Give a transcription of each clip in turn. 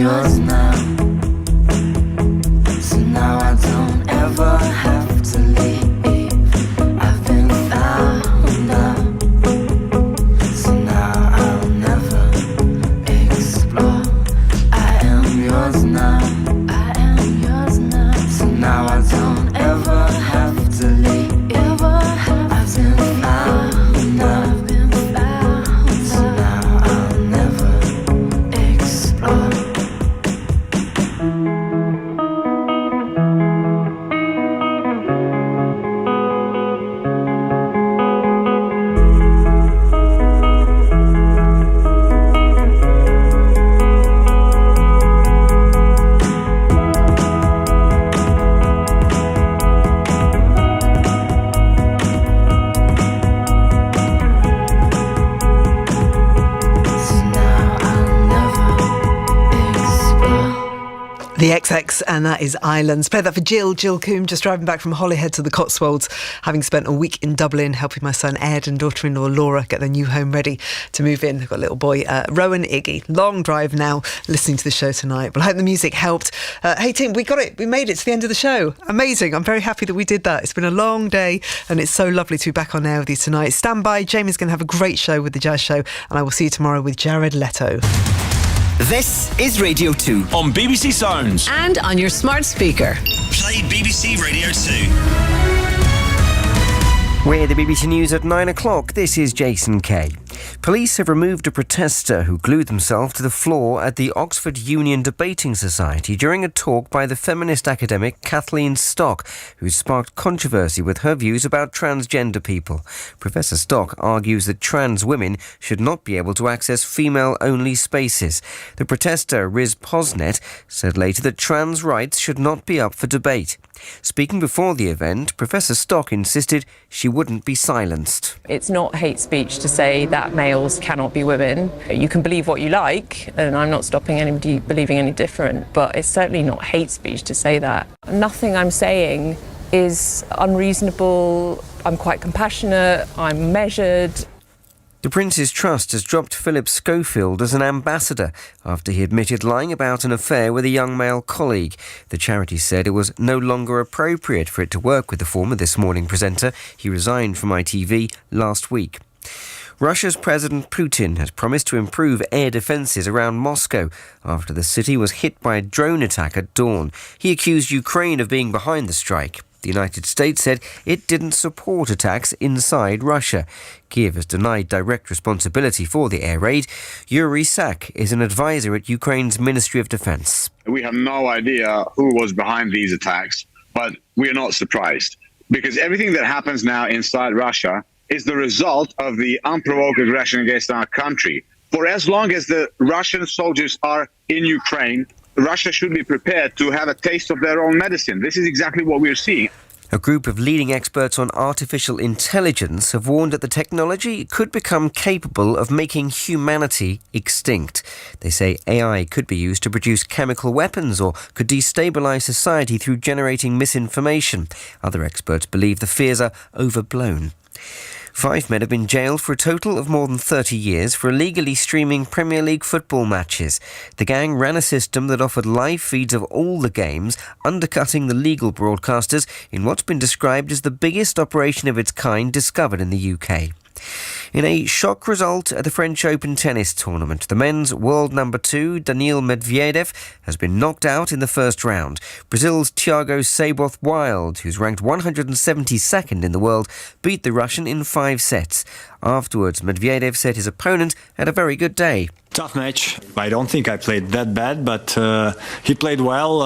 yours now. So now I don't ever have to leave. I've been found out. So now I'll never explore. I am yours now. I am yours now. So now I don't ever have to leave. I've been found out. So now I'll never explore. The XX, and that is Islands. Play that for Jill Coombe, just driving back from Holyhead to the Cotswolds, having spent a week in Dublin helping my son Ed and daughter-in-law Laura get their new home ready to move in. They've got a little boy, Rowan Iggy. Long drive now, listening to the show tonight. Well, I hope the music helped. Hey, team, we got it. We made it to the end of the show. Amazing. I'm very happy that we did that. It's been a long day, and it's so lovely to be back on air with you tonight. Stand by. Jamie's going to have a great show with The Jazz Show, and I will see you tomorrow with Jared Leto. This is Radio 2 on BBC Sounds and on your smart speaker. Play BBC Radio 2. We're the BBC News at 9 o'clock. This is Jason Kay. Police have removed a protester who glued themselves to the floor at the Oxford Union Debating Society during a talk by the feminist academic Kathleen Stock, who sparked controversy with her views about transgender people. Professor Stock argues that trans women should not be able to access female-only spaces. The protester, Riz Posnet, said later that trans rights should not be up for debate. Speaking before the event, Professor Stock insisted she wouldn't be silenced. It's not hate speech to say that males cannot be women. You can believe what you like, and I'm not stopping anybody believing any different, but it's certainly not hate speech to say that. Nothing I'm saying is unreasonable. I'm quite compassionate, I'm measured. The Prince's Trust has dropped Philip Schofield as an ambassador after he admitted lying about an affair with a young male colleague. The charity said it was no longer appropriate for it to work with the former This Morning presenter. He resigned from ITV last week. Russia's President Putin has promised to improve air defences around Moscow after the city was hit by a drone attack at dawn. He accused Ukraine of being behind the strike. The United States said it didn't support attacks inside Russia. Kiev has denied direct responsibility for the air raid. Yuri Sak is an advisor at Ukraine's Ministry of Defense. We have no idea who was behind these attacks, but we are not surprised because everything that happens now inside Russia is the result of the unprovoked aggression against our country. For as long as the Russian soldiers are in Ukraine, Russia should be prepared to have a taste of their own medicine. This is exactly what we're seeing. A group of leading experts on artificial intelligence have warned that the technology could become capable of making humanity extinct. They say AI could be used to produce chemical weapons or could destabilise society through generating misinformation. Other experts believe the fears are overblown. 5 men have been jailed for a total of more than 30 years for illegally streaming Premier League football matches. The gang ran a system that offered live feeds of all the games, undercutting the legal broadcasters in what's been described as the biggest operation of its kind discovered in the UK. In a shock result at the French Open tennis tournament, the men's world number 2, Daniil Medvedev, has been knocked out in the first round. Brazil's Thiago Seyboth-Wild, who's ranked 172nd in the world, beat the Russian in 5 sets. Afterwards, Medvedev said his opponent had a very good day. Tough match. I don't think I played that bad, but he played well.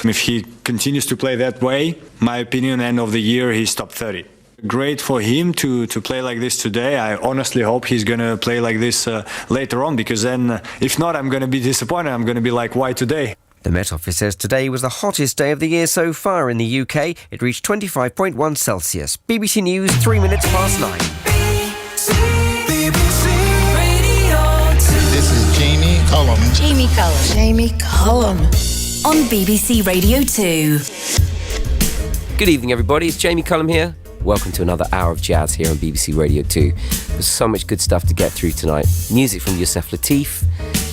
If he continues to play that way, my opinion, end of the year, he's top 30. Great for him to play like this today. I honestly hope he's going to play like this later on, because then, if not, I'm going to be disappointed. I'm going to be like, why today? The Met Office says today was the hottest day of the year so far in the UK. It reached 25.1 Celsius. BBC News, 3 minutes past 9. BBC Radio 2. This is Jamie Cullum. Jamie Cullum. Jamie Cullum. On BBC Radio 2. Good evening, everybody. It's Jamie Cullum here. Welcome to another hour of jazz here on BBC Radio 2. There's so much good stuff to get through tonight. Music from Yusef Lateef,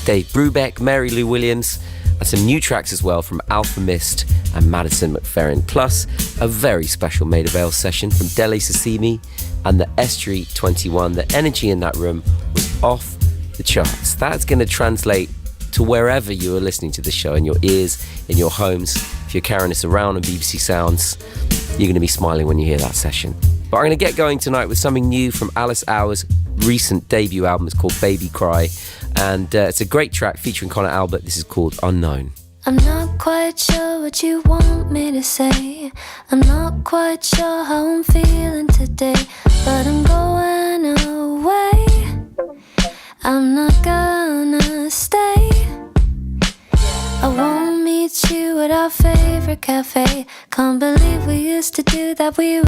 Dave Brubeck, Mary Lou Williams, and some new tracks as well from Alpha Mist and Madison McFerrin. Plus, a very special Maida Vale session from Dele Sasimi and the Estuary 21. The energy in that room was off the charts. That's going to translate to wherever you are listening to the show, in your ears, in your homes. If you're carrying this around on BBC Sounds, you're going to be smiling when you hear that session. But I'm going to get going tonight with something new from Alice Hour's recent debut album. It's called Baby Cry, and it's a great track featuring Connor Albert. This is called Unknown. I'm not quite sure what you want me to say. I'm not quite sure how I'm feeling today, but I'm going away. I'm not gonna stay. I won't meet you at our favorite cafe. Can't believe we used to do that. We